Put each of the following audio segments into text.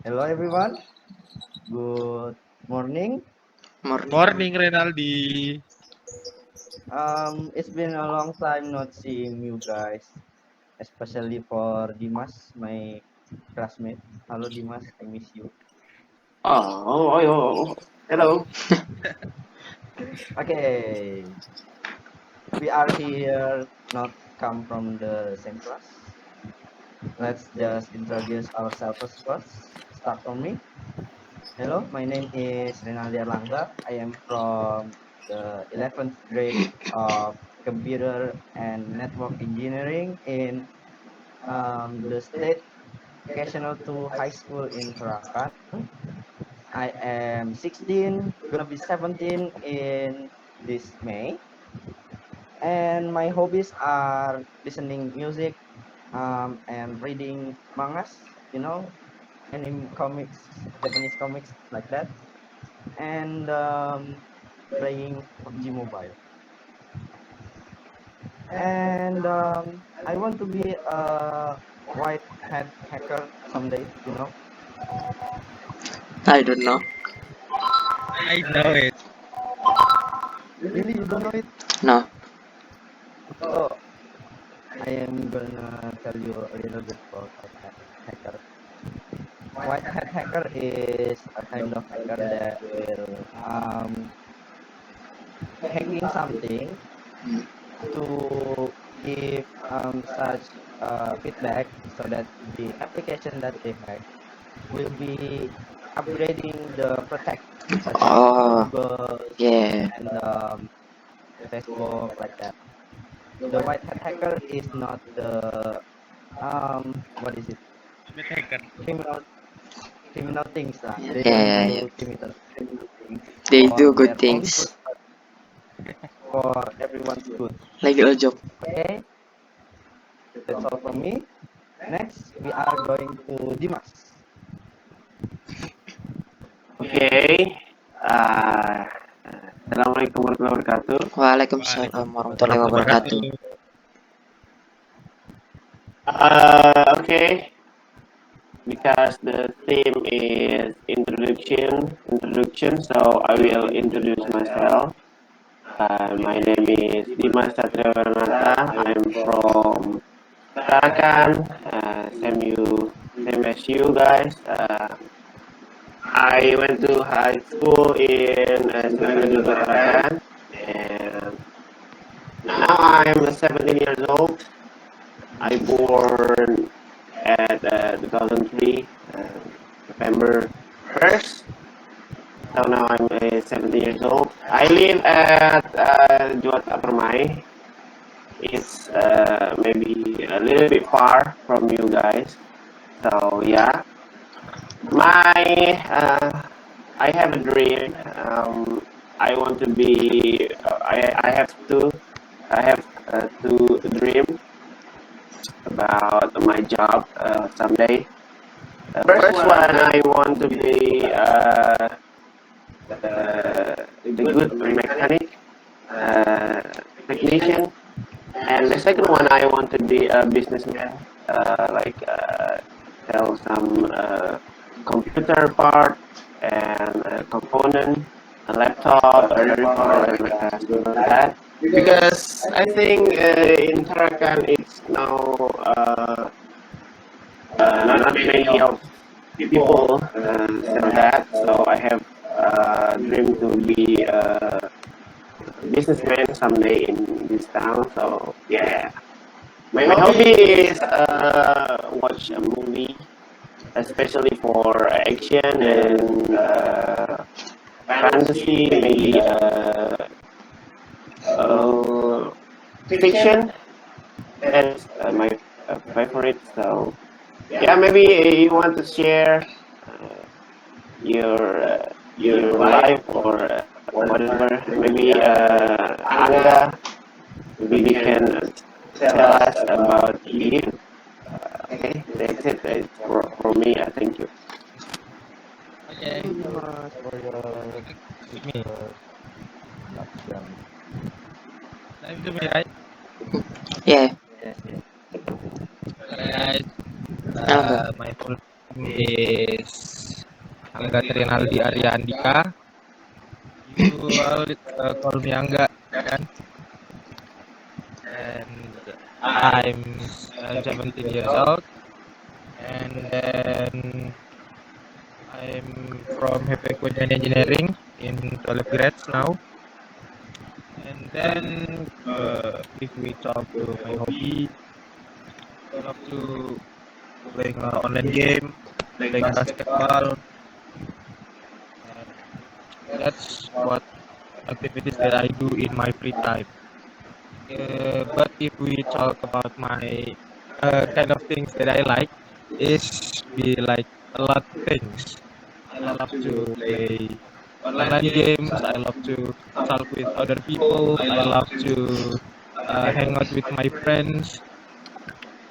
Hello everyone, good morning. Morning. Morning, Renaldi. It's been a long time not seeing you guys, especially for Dimas, my classmate. Hello Dimas, I miss you. Hello. Okay, we are here not come from the same class. Let's just introduce ourselves first. Start from me. Hello, my name is Renaldi Erlangga. I am from the 11th grade of Computer and Network Engineering in the State Vocational 2 High School in Tarakan. I am 16, gonna be 17 in this May. And my hobbies are listening music and reading mangas, you know, anime comics, Japanese comics like that. And playing PUBG Mobile. And I want to be a white hat hacker someday, you know. I don't know. I know it. Really, you don't know it? No. So I am gonna tell you a little bit about white hat hacker. White hat hacker is a kind of hacker that will hacking something Hmm. to give such feedback so that the application that they hack will be upgrading the protect such as Oh, Google yeah. and Facebook like that. The white hat hacker is not the what is it, Smith Hacker. criminal criminal things lah. Yeah, They don't yeah, yeah. do criminal things They for do their good own good, things. for everyone's good. Like a job. Okay, that's all from me. Next, we are going to Dimas. Okay. Uh, Assalamualaikum warahmatullahi wabarakatuh. Waalaikumsalam warahmatullahi Waalaikumsalam wabarakatuh. wabarakatuh. Okay. Because the theme is introduction, so I will introduce myself. My name is Dimas Satria Waranata. I'm from Tarakan. Same as you guys. I went to high school in Negeri Tarakan, and now I'm 17 years old. I born at 2003, November 1st. So now I'm 17 years old. I live at Juwata Permai. It's maybe a little bit far from you guys. So yeah, my I have a dream. I want to be. I have to dream about my job someday. The first one, I want to be the good mechanic, technician, and the second one, I want to be a businessman, like sell some computer part and component, a laptop, a report, like that. Because I think in Tarakan it's now not many of people sell that, so I have dream to be a businessman someday in this town. So yeah, my hobby is watch a movie, especially for action and fantasy, maybe fiction. That's my favorite. So yeah, maybe you want to share your life or whatever. Maybe Angga, maybe you can tell us about you. Okay, that's it. That's for me. Thank you. Okay. Thank you, Dimas, for your With me. introduction. Time to me, right? Yeah. Yes, yes. Guys, Okay. my full name is Angga Trinaldi Arya Andika. You all call me Angga, kan? And I'm 17 years old. And then I'm from Hepekwedan Engineering in 12 grades now. And then if we talk to my hobby, I love to playing online game, playing basketball, and that's what activities that I do in my free time. But if we talk about my kind of things that I like, is be like a lot of things. I love to play online games. I love to talk with other people. I love to hang out with my friends,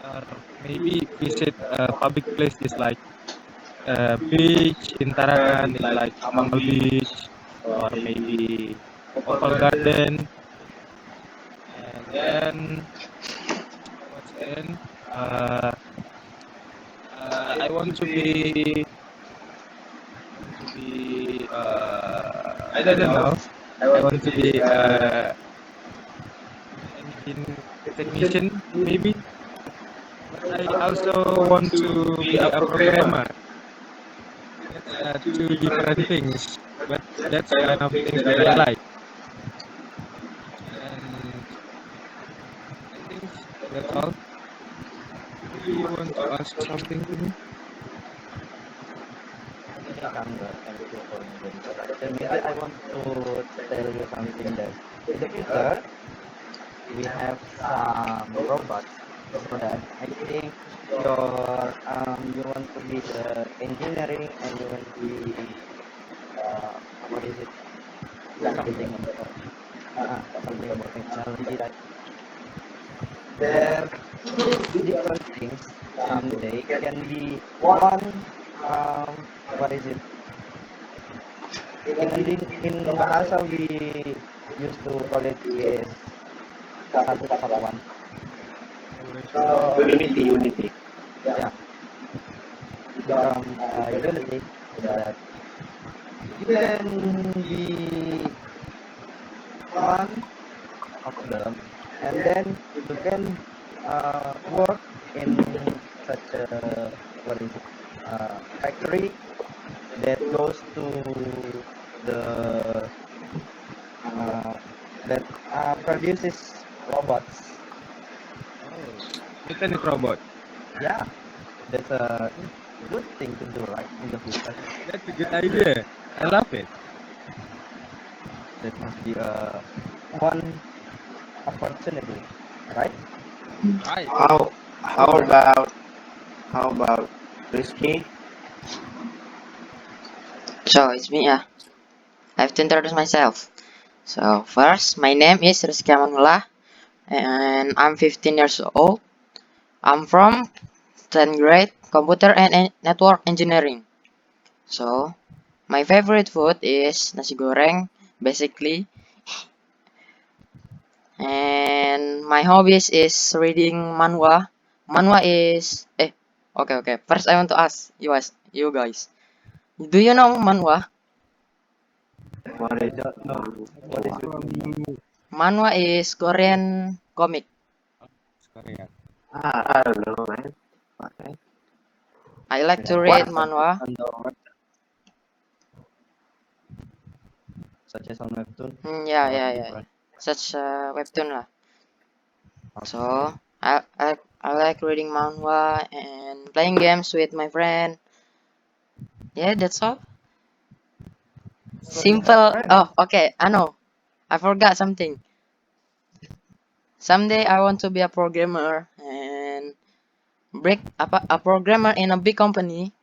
or maybe visit public places like beach in Tarakan, is like Amal Beach, or maybe Oval Garden. And then what's then? Uh, I want to be I don't know. I want to be engine technician maybe. But I also want to be a programmer. That's two different things, but that's kind of things that I like. And I think that's all. Maybe you want to ask something to me? Okay, Kangga, thank you for the introduction. Maybe I want to tell you something that in the future we have some robots. So that I think you want to be the engineering and you want to be what is it? Something about technology. Like there is different things. Someday can be one. Um, what is it? In bahasa we used to call it is satu kesatuan. So Unity. yeah, become unity so that you can be one of them, and then you can work in such a what is it? Factory that goes to the uh, that produces robots. Oh, mechanic robot. Yeah, that's a good thing to do, right, in the future. That's a good idea. I love it. That must be a one opportunity, right? Right. How about Rizky? So it's me, yeah. I have to introduce myself. So first, my name is Rizky Amanullah, and I'm 15 years old. I'm from 10th grade, Computer and Network Engineering. So my favorite food is nasi goreng, basically, and my hobbies is reading manhwa. Manhwa is okay. First, I want to ask you guys, do you know manhwa? What I is don't know what is it. Manhwa is Korean comic. Korea. I don't know, man. Okay. I like to Yeah, read such manhwa. as on the such as on webtoon or Yeah. different. Such a webtoon lah. So Okay. I like reading manhwa and playing games with my friend. Yeah, that's all. So you have Simple. friends. Oh, okay. I know. I forgot something. Someday I want to be a programmer and a programmer in a big company.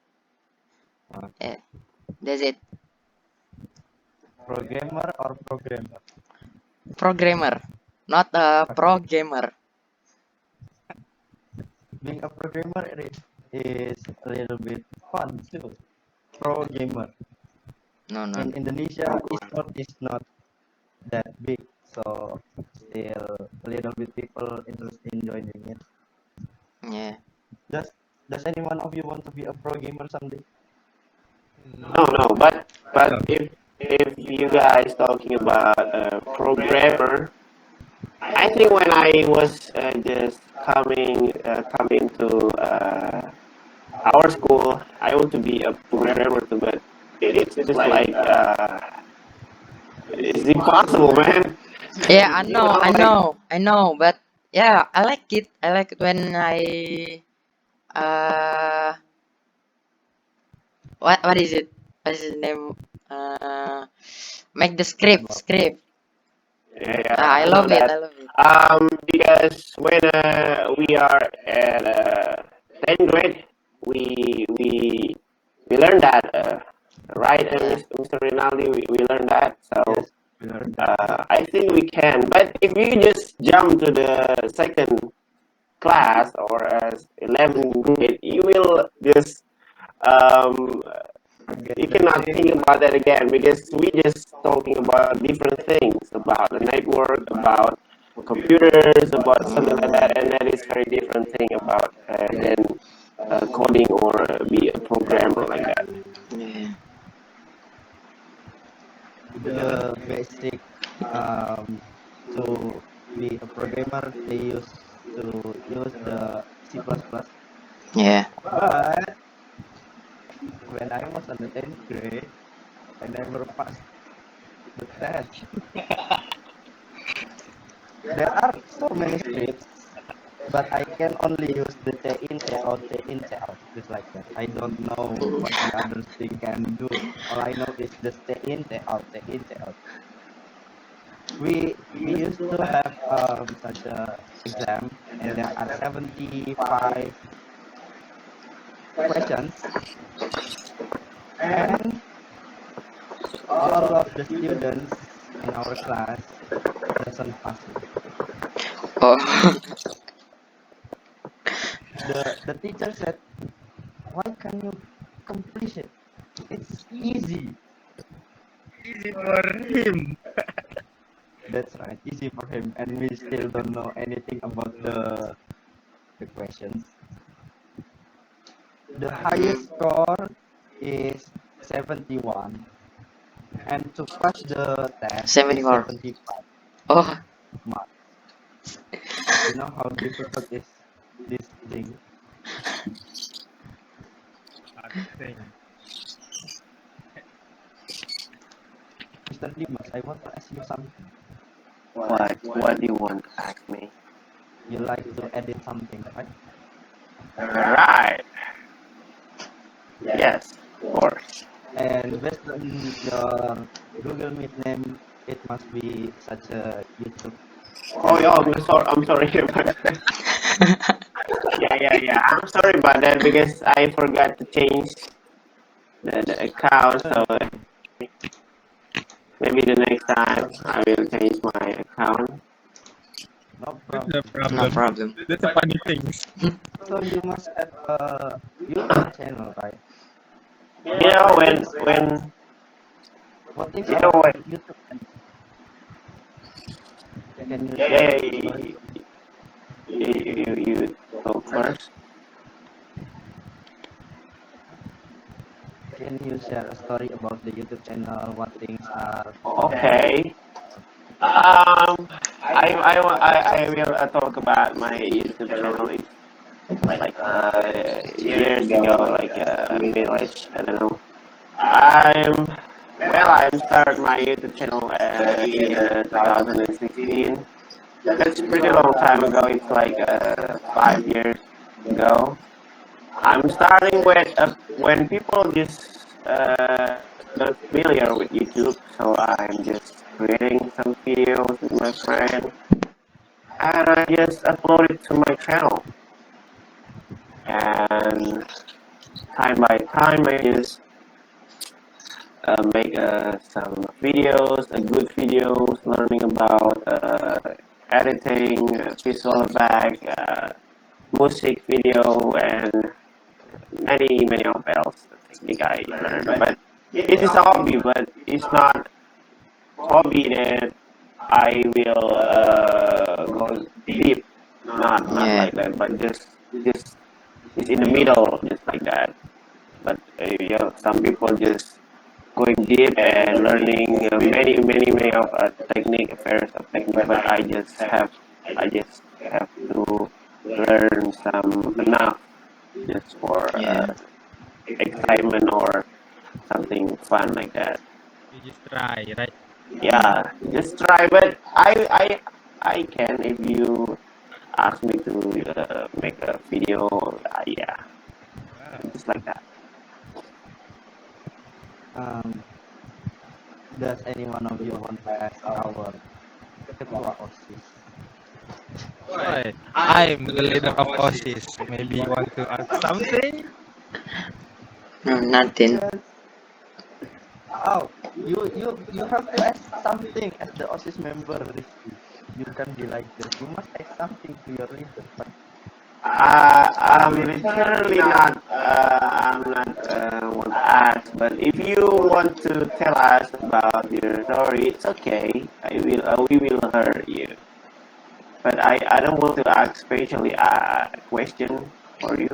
Yeah, that's it. Programmer or programmer? Programmer, not a pro Okay. gamer. Being a programmer is a little bit fun too. Pro gamer. No. In Indonesia, esport is not that big, so still a little bit people interested in joining it. Yeah. Does Does any one of you want to be a pro gamer someday? No, but if you guys talking about programmer, I think when I was just coming to our school, I want to be a programmer too, but it's just like it's impossible, man. Yeah, I You know, know, I like know, I know, but yeah, I like it. I like it when I uh what is it? What is his name? Make the script. yeah, Ah, I I know love it. that. I love it. Because when we are at 10th grade, we learned that, right, Yeah. Mr. Rinaldi, we learned that. So Yes, we learned that. I think we can. But if you just jump to the second class or 11th grade, you will just um, Forget you that cannot thing. think about that again because we just talking about different things about the network, about computers, about something like that, and that is very different thing about than coding or be a programmer like that. Yeah. The basic um, to be a programmer, they used to use the C++. Yeah. But when I was on the 10th grade, I never passed the test. There are so many scripts, but I can only use the T in, T out, T in, T out, just like that. I don't know what the other thing can do. All I know is just T in, T out, T in, T out. We used to have such a exam, and there are 75 questions, and all of the students in our class doesn't pass it. Oh. The teacher said, "Why can you complete it? It's easy." Easy for him. That's right, easy for him, and we still don't know anything about the questions. The highest score is 71, and to pass the test is 74. 75 Oh. marks. You know how difficult is this thing? Hard thing. Mr. Dimas, I want to ask you something. What do you want to ask me? You like to edit something, right? Right. Yes, of course. And based on your Google Meet name, it must be such a YouTube Oh yeah, channel, right? I'm sorry about that. Yeah. I'm sorry about that because I forgot to change the account. So maybe the next time I will change my account. No That's problem. no No problem. problem. That's a funny thing. So you must have a YouTube channel, right? You know What is you know your what? YouTube channel? Can you share Yeah, a story? you talk first. Can you share a story about the YouTube channel? What things are there? Okay. I will talk about my YouTube channel. It's like years ago, like village. I don't know. I started my YouTube channel in 2016. That's pretty long time ago. It's like 5 years ago. I'm starting with when people just not familiar with YouTube, so I'm just creating some videos with my friend, and I just upload it to my channel. And time by time, I just make some videos, good videos, learning about editing, visual effect, music video, and many of else technique I learned. But it is a hobby, but it's not hobby that I will go deep. Not Yeah. like that, but just in the middle, just like that. But some people just going deep and learning many of technique affairs of technique. But I just have to learn some enough just for Yeah. excitement or something fun like that. You just try, right? Yeah, just try. But I can if you ask me to make a video. Yeah, Wow. just like that. Um, does any one of you want to ask our ketua OSIS? Why? I'm the leader of OSIS. Maybe you want to ask something? No, nothing. Yes. Oh, you have to ask something as the OSIS member, Rizky. You can be like this. You must ask something to your leader. But I'm literally not. I'm not want to ask, but if you want to tell us about your story, it's okay. I will. We will hear you. But I don't want to ask especially a question for you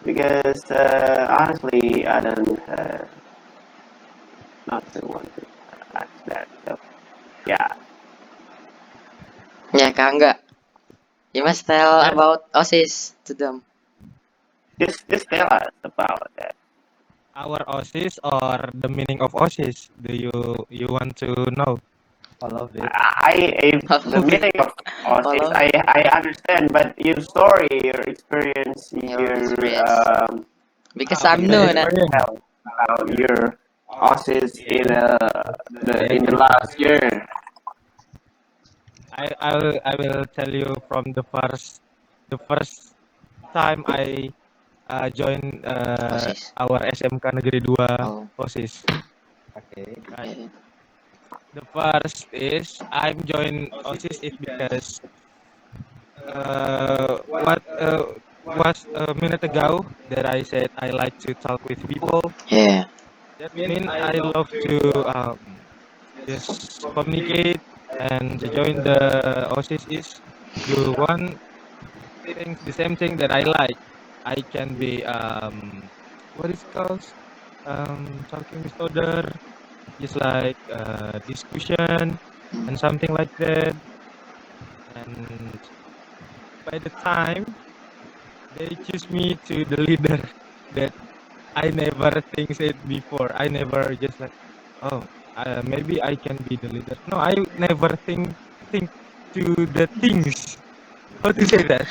because honestly I don't not to want to ask that. So yeah, Yeah, Kak, enggak. You must tell Yes. about OSIS to them. just tell us about that. Our OSIS or the meaning of OSIS? Do you want to know? all of it. If the meaning of OSIS, Follow I understand, but your story, your experience, your your experience. Because I'm My new, can nah. you experience. tell about your OSIS Yes, in the yes. last year. I will tell you from the first time I join OSIS. our SMK Negeri 2 Oh, OSIS. Okay. Right. yeah. The first is I'm join OSIS is because what was a minute ago that I said I like to talk with people. Yeah. That means I love to just communicate and to join the OSIS is do one things the same thing that I like. I can be what is called talking with other just like discussion Mm. and something like that. And by the time they choose me to the leader that I never think it before. I never just like, oh, maybe I can be the leader. No, I never think to the things. How to say that?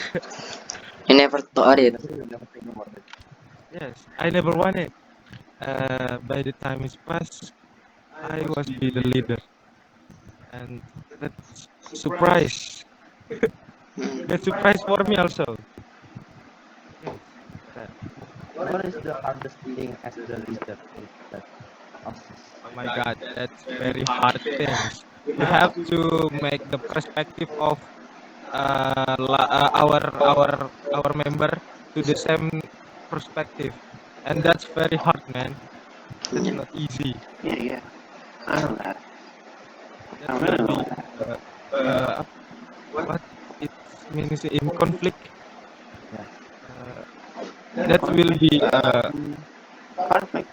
You never thought it. You never think about it. Yes, I never want it. By the time is passed, I was be the leader, and that's surprise. Mm. That surprise for me also. Yes, that. What is the hardest thing as the leader with that OSIS? Oh my God, that's very hard things. We have to make the perspective of our member to the same perspective, and that's very hard, man. That's Yeah. not easy. Yeah, yeah, I know that. That I will really know be that. uh, uh, what it means in conflict. Yes. Uh, that will be Conflict.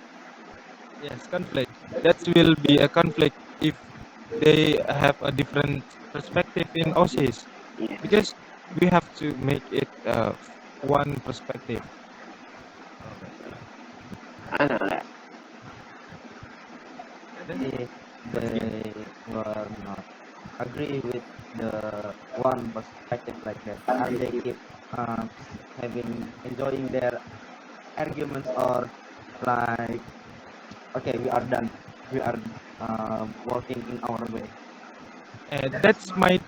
yes, conflict. That will be a conflict if they have a different perspective in OSIS, Yes, because we have to make it one perspective. Oh my God. I know that. Then If what's good? they were not agree with the one perspective like that, are they keep uh, having enjoying their arguments or like okay we are done, we are working in our way? And that's my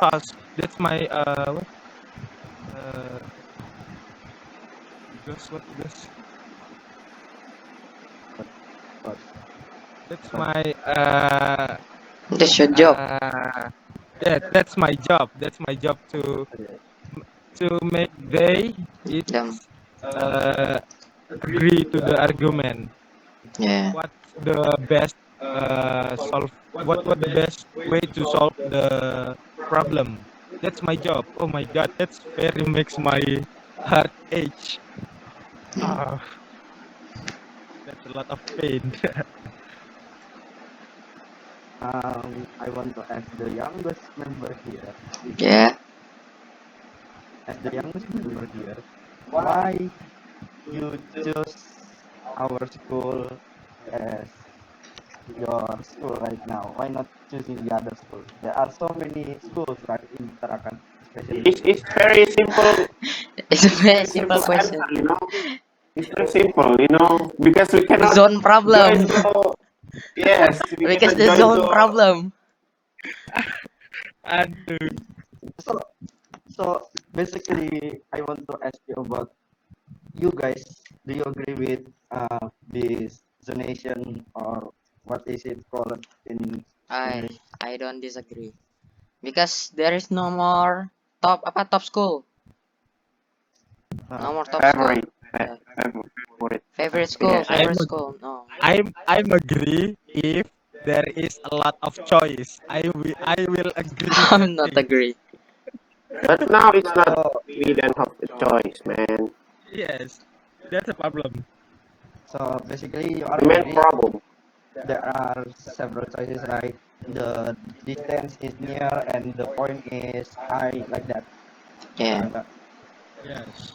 task. That's my uh what goes. But but That's but my That's your job. uh yeah, that's my job. That's my job to make they it Them. uh agree to the argument. Yeah. What's the best solve what the best way to solve the problem? That's my job. Oh my God, that's very makes my heart ache. Ah, that's a lot of pain. I want to ask the youngest member here. Yeah. As the youngest member here, why you choose our school as your school right now? Why not choosing the other school? There are so many schools right in Tarakan, especially. It's very simple. It's a It's very very simple simple question. answer, you know. It's very simple, you know, because we The cannot zone problem. join so yes, we Because cannot the join zone so problem. Aduh. So, so basically, I want to ask you about you guys. Do you agree with this zonation or what is it called in I English? I don't disagree. Because there is no more top school. No more top school. favorite, Yeah. favorite. Favorite school, Yes, I'm favorite a, school. No. I'm agree if there is a lot of choice. I will agree with that I'm not thing. agree. but now it's not. So, We don't have a choice, man. Yes, that's a problem. so basically, you are The main agree problem. there are several choices, right? The distance is near and the point is high, like that. Yeah. Yes.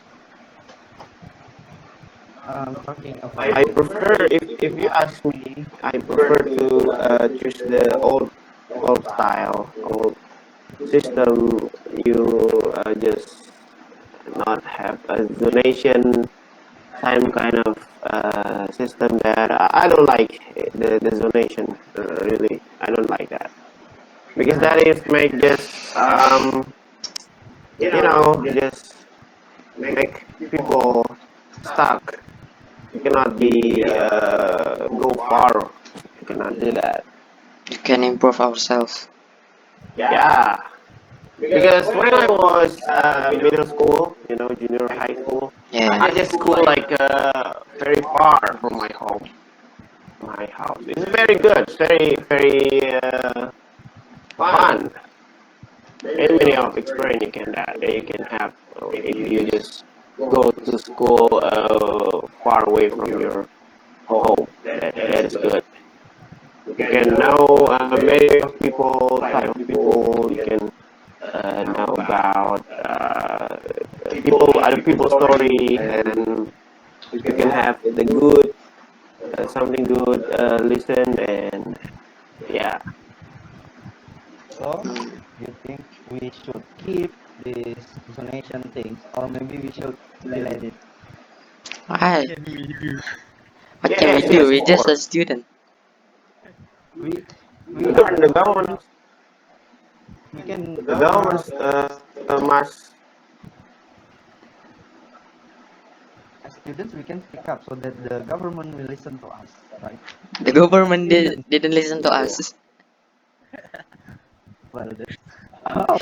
Talking I about prefer, if you ask me, I prefer to choose the old style, old system. You just not have a donation time kind of system that I don't like the donation really. I don't like that because that is make just just make people stuck. You cannot be go far. You cannot do that. We can improve ourselves. Yeah, because when I was middle school, junior high school, I Yeah. just school like very far from my home, my house. It's very good. It's very fun. Many of experience you can have if you just go to school far away from your home. That is good. You can know many of people, type of people. You can know about other people's story, and you can have the good, something good, listen, and yeah. so. Mm. You think we should keep this zonation things, or maybe we should delete it? What Why? can we do? What can we Yes, do? yes, We're of just a course. student. We The we government, are the government, we can the government must. as students we can speak up so that the government will listen to us, right? The government Students, didn't listen to us. well, that's oh.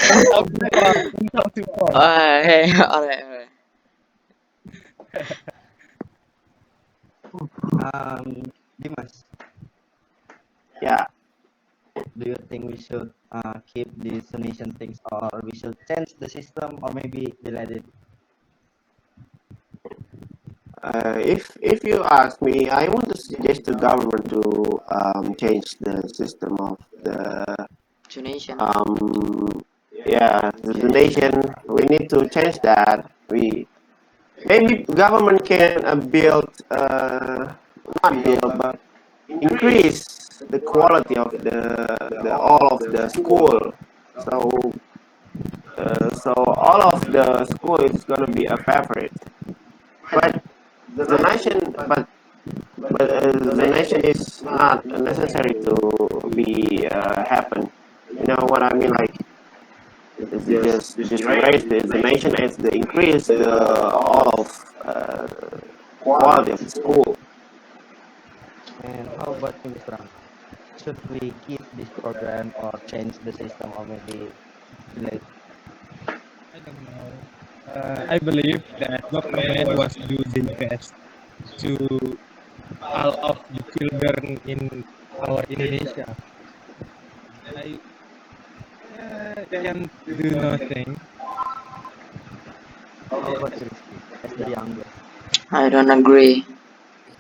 Don't talk too far. Don't talk too far. Hey, alright, alright. Dimas, Yeah. do you think we should keep these zonation things, or we should change the system, or maybe delete it? If you ask me, I want to suggest the government to change the system of the Donation. yeah, the donation. We need to change that. We maybe government can build not build but increase the quality of the all of the school. So all of the school is gonna be a favorite. But the nation, the nation is not necessary to be happen. You know what I mean? Like it's just raise the nation as the increase the all of quality of the school. And how about you, Mr. Ram? Should we keep this program or change the system, or maybe delete? I don't know. I believe that government was do their best to all of the children in our Indonesia. I can do nothing. How Yes. about you, Rizky? as the youngest. I don't agree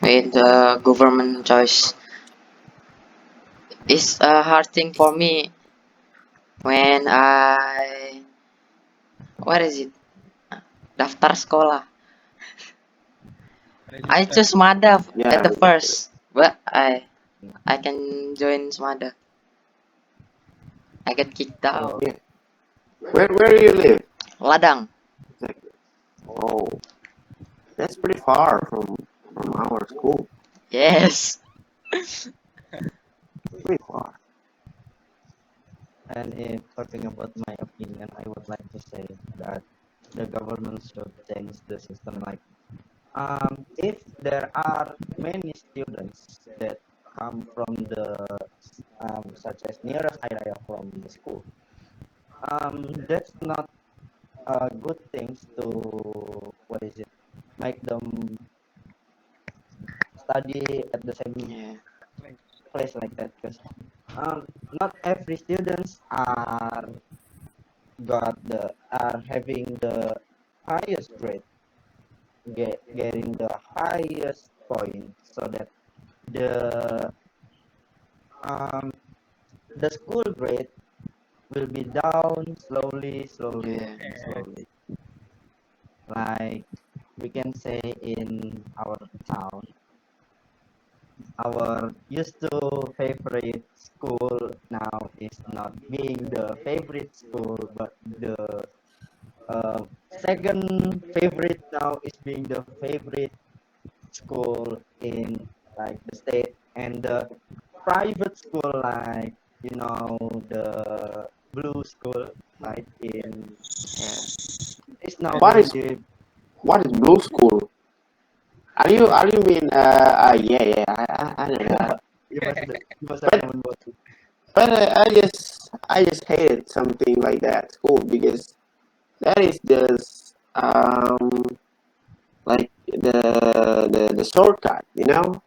with the government choice. It's a hard thing for me when what is it? Daftar sekolah. I Register. choose Mada Yeah, at the first, but I can join Smada. I get kicked out. So yeah. Where do you live? Ladang. Exactly. Oh, that's pretty far from our school. Yes. Pretty far. and if talking about my opinion, I would like to say that the government should change the system. Like, if there are many students that come from the such as nearest area from the school, that's not a good things to what is it make them study at the same Yeah. place like that because not every students are having the highest grade, getting the highest point, so that the um, the school grade will be down slowly, slowly, Yeah. and slowly. Like we can say in our town, our used to favorite school now is not being the favorite school, but the uh, second favorite now is being the favorite school in like the state, and the private school like the blue school like in Yeah. is now What being is the what is blue school? Are you mean yeah, I know that. you must have But known what I just hated something like that school because that is just like the shortcut, you know?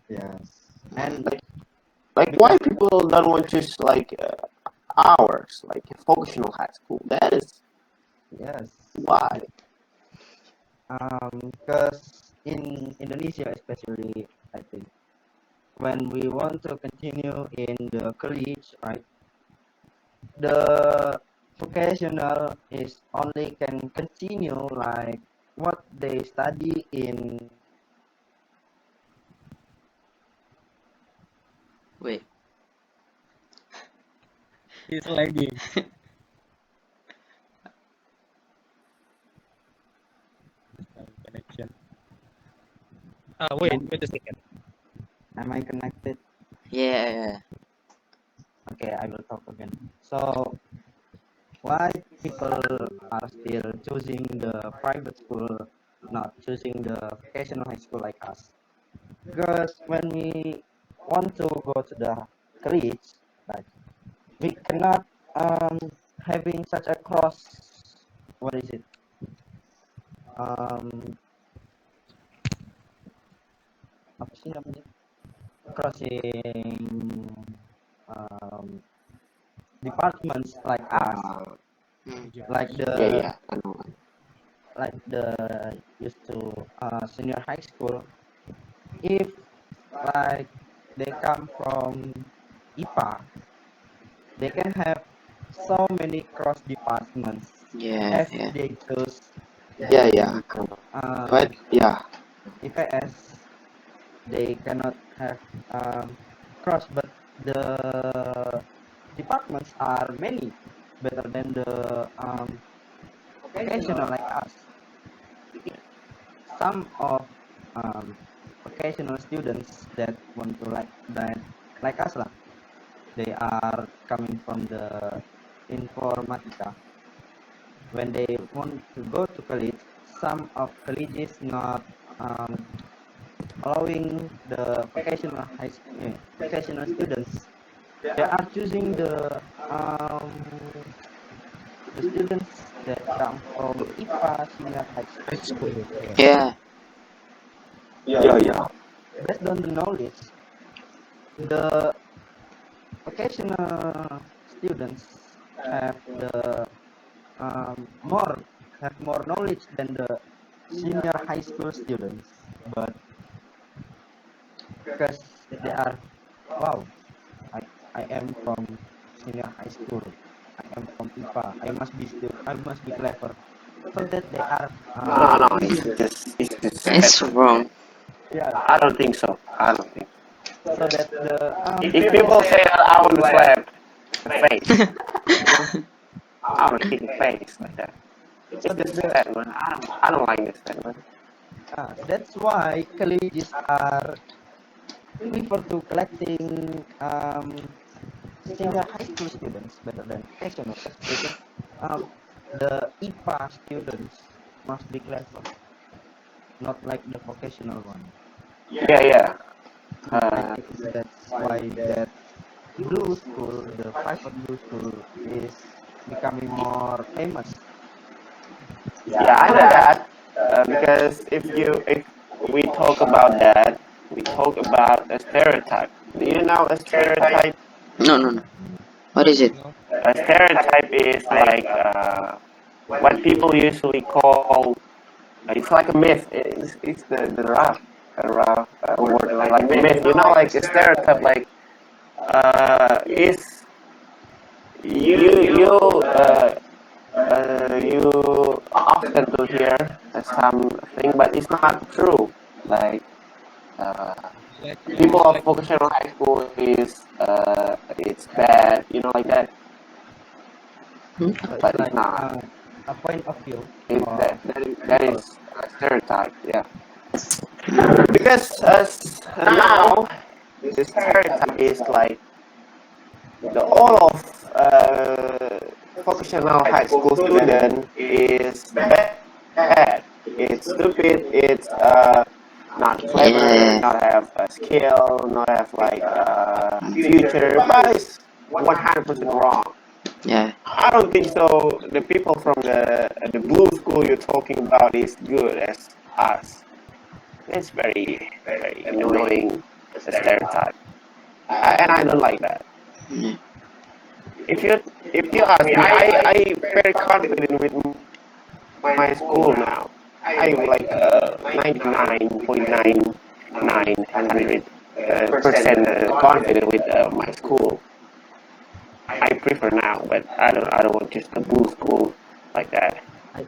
yes and Like why because people don't want to choose like ours, like vocational high school? That is yes why. because in Indonesia especially I think when we want to continue in the college, right, the vocational is only can continue like what they study in. Wait. He's lagging. Connection. Wait a second. Am I connected? Yeah. Okay, I will talk again. So why people are still choosing the private school, not choosing the vocational high school like us? Because when we want to go to the college, like we cannot having such a cross. What is it? Um, apa sih namanya? Crossing um, departments like us, Hmm. like Yeah, the yeah, I know. like the used to senior high school. If like they come from IPA, they can have so many cross departments Yeah. as Yeah. they choose Yeah, the yeah, I know. um, But yeah, IPS. They cannot have cross, but the departments are many better than the vocational like us. Some of vocational students that want to like us lah, they are coming from the informatica. When they want to go to college, some of colleges not um, allowing the vocational students. They are choosing the students that come from IPA senior high High school. school. Yeah. Yeah. yeah, yeah. Based on the knowledge, the vocational students have the more have more knowledge than the senior high school students, but because they are, wow, I, I am from senior high school. I am from IPA. I must be clever. So that they are, No, curious. it's just It's bad. wrong. Yeah. I don't think so. I don't think. So that the If people say that I want to slap the face, you know, I want to kick the face like that. It's so that just the bad, man. I don't like this bad, man. that's why colleges are prefer to collecting senior high school students better than vocational because the IPA students must be clever, not like the vocational one. Yeah. I Uh, think that's why that blue school, the private blue school, is becoming more famous. yeah, I know that. Because if we talk about that, we talk about a stereotype. Do you know a stereotype? No. What is it? No. A stereotype is like what people usually call. It's like a myth. It's the rough word like myth. You know, like a stereotype. Like is you often to hear something, but it's not true. Like uh, Like people it's of like vocational high school is it's bad, you know, like that. Hmm? So it's But it's like not. a point of view It, of that people. is a stereotype. Yeah, because now the stereotype is like the all of vocational high school student is bad. It's stupid. It's not clever. Yeah, Not have a skill. Not have like future. But it's 100% wrong. yeah. I don't think so. The people from the blue school you're talking about is good as us. It's very annoying stereotype, and I don't like that. Yeah. If you if you ask me, I very confident with my school now. I'm like 99.999% confident with my school. I prefer now, but I don't want just a blue school like that. I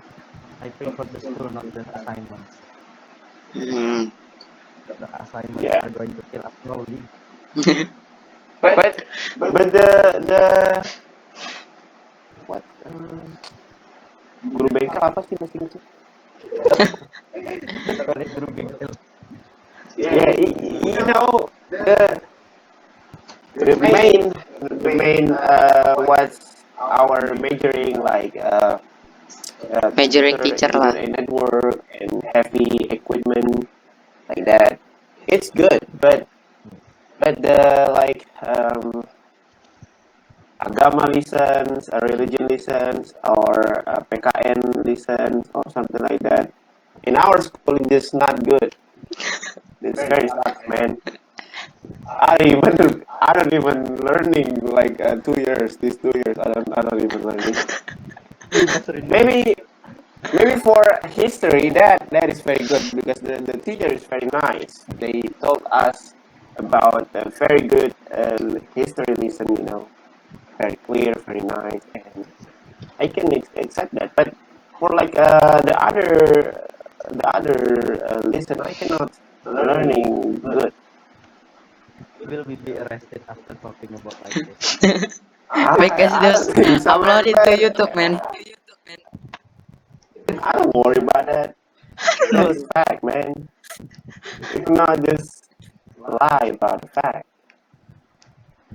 I prefer the school, not the assignments. Mm. The assignments Yeah, are going to kill us slowly. but the what guru bengkel apa sih masih itu? Let's call it guru bengkel. Yeah, you know the main was our majoring like Majoring computer teacher lah. and network and heavy equipment like that. It's good, but the like agama lessons, religion lessons, or PKN lessons, or something like that. In our school, it is not good. It's very sucks, man. I don't even learning like 2 years. These 2 years, I don't even learning. You must renew. Maybe for history, that is very good because the teacher is very nice. They told us about a very good history lesson, you know, very clear, very nice, and I can accept that. But for like the other lesson, I cannot learning good. Will we be arrested after talking about like this? Because I those don't think so, man. upload it to YouTube, man. I don't worry about that. That is fact, man. You cannot just lie about the fact.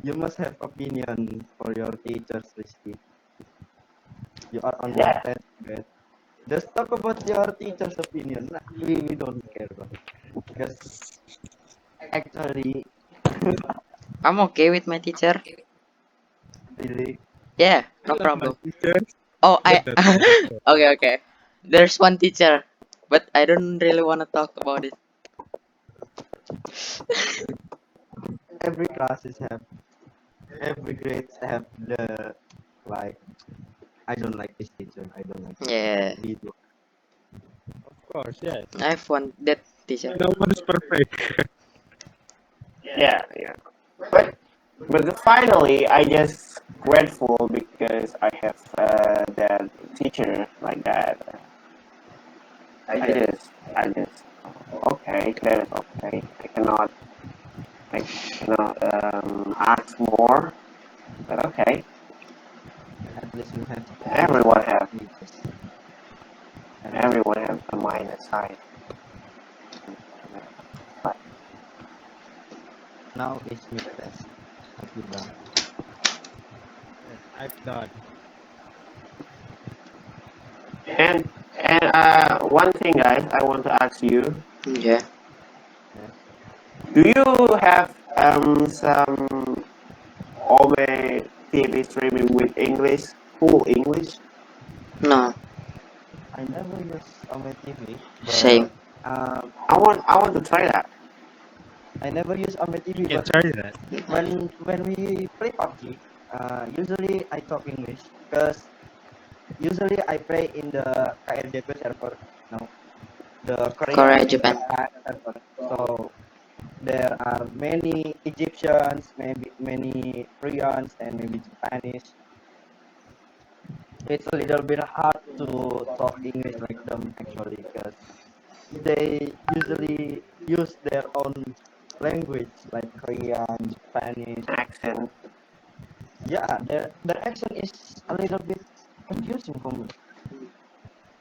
You must have opinion for your teachers, Rizky. You are on your Yeah. deathbed. Just talk about your teacher's opinion. Nah, we don't care about it. Because actually, I'm okay with my teacher. really, Yeah, no I love my problem. teachers, Oh, but I not my teacher. okay. There's one teacher, but I don't really want to talk about it. every classes have, every grades have the, like, I don't like this teacher. I don't like this Yeah. teacher. We do. course, yes. I have one that teacher. No one is perfect. Yeah, yeah. But finally, I just grateful because I have that teacher like that. I just okay, that is okay. I cannot ask more, but okay. At least we have Everyone have teachers. And everyone have a minus side. now is mid test. Have you done? Yes, I've done. And one thing, guys, I want to ask you: Yeah. Yes. do you have some OME TV streaming with English, full English? No. I never use on my TV, Same. but I want to try that. I never use on my TV. You can But try that. when we play PUBG, usually I talk English because usually I play in the KRJP server, no, the Korean Korea, and Japan. Japan server. So there are many Egyptians, maybe many Koreans, and maybe Japanese. It's a little bit hard to talk English like them actually because they usually use their own language like Korean, Japanese. Accent. Yeah, their accent is a little bit confusing for me.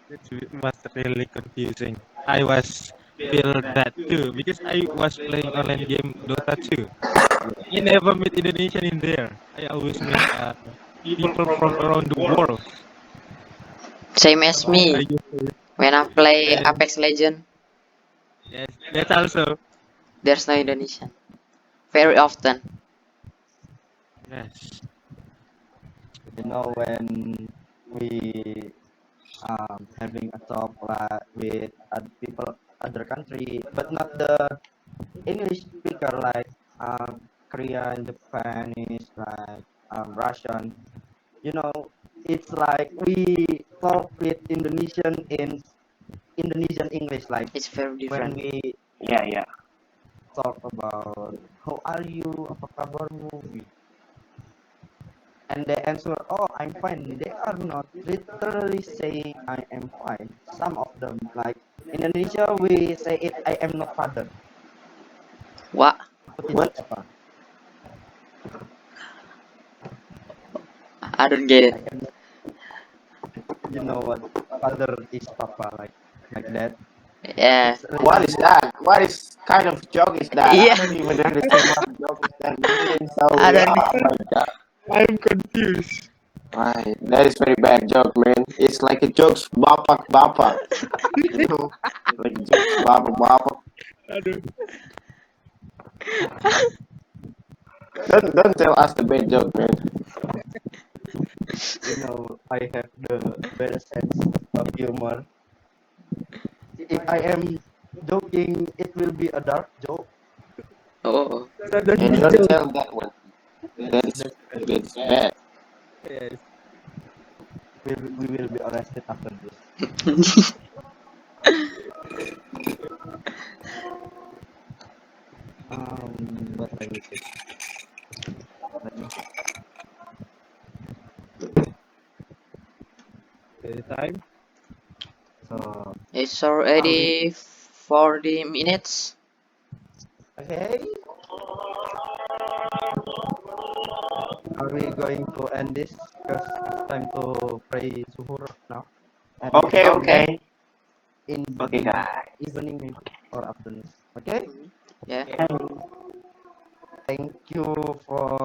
It was really confusing. I was feel that too because I was playing online game Dota 2. I never met Indonesian in there. I always meet people from around the world. Same as I me used to, when I play and Apex Legend. yes, that's also There's no Indonesian. Very often. yes. You know when we having a talk with other people, other country, but not the English speaker like Korean, Japanese, like Russian. You know, it's like we talk with Indonesian in Indonesian English, like It's very when different. we Yeah, yeah. talk about how are you, apa kabarmu, and they answer, oh, I'm fine. They are not literally saying I am fine. Some of them, like in Indonesia, we say it, I am not father. What? Aku tidak What? apa. I don't get it. I am not, you know what? Father is papa, like that. Yeah. It's What is that? What is kind of joke is that? Yeah. I don't even understand what joke is that. So I don't oh my god. I'm confused. Right. That is very bad joke, man. It's like a jokes bapak bapak. You know? Like jokes bapak bapak. Aduh. Don't tell us the bad joke, man. you know I have the better sense of humor. If I am joking, it will be a dark joke. Oh. And don't tell that one. That's That's bad. Yes. we will be arrested after this. What let me see. Let me see. The time. So It's already 40 minutes. okay, are we going to end this? Because it's time to pray zuhur now. And Okay, okay. In Okay, guys. evening maybe or afternoon. Okay. Yeah. Thank you for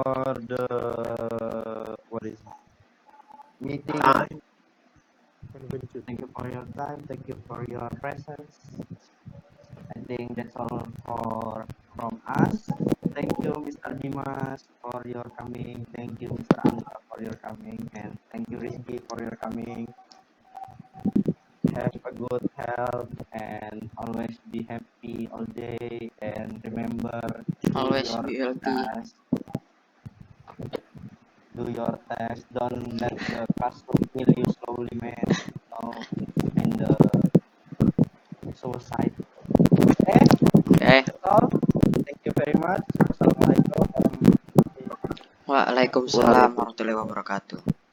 the what is it? Meeting. Ah, Thank you for your time. Thank you for your presence. I think that's all from us. Thank you, Mr. Dimas, for your coming. Thank you, Mr. Angga, for your coming, and thank you, Rizky, for your coming. Have a good health and always be happy all day. And remember, Always be healthy. test. Do your test. Don't let the classroom kill you slowly, man. No, and suicide. Okay, Okay. that's all. Thank you very much. Assalamualaikum. Waalaikumsalam warahmatullahi wabarakatuh.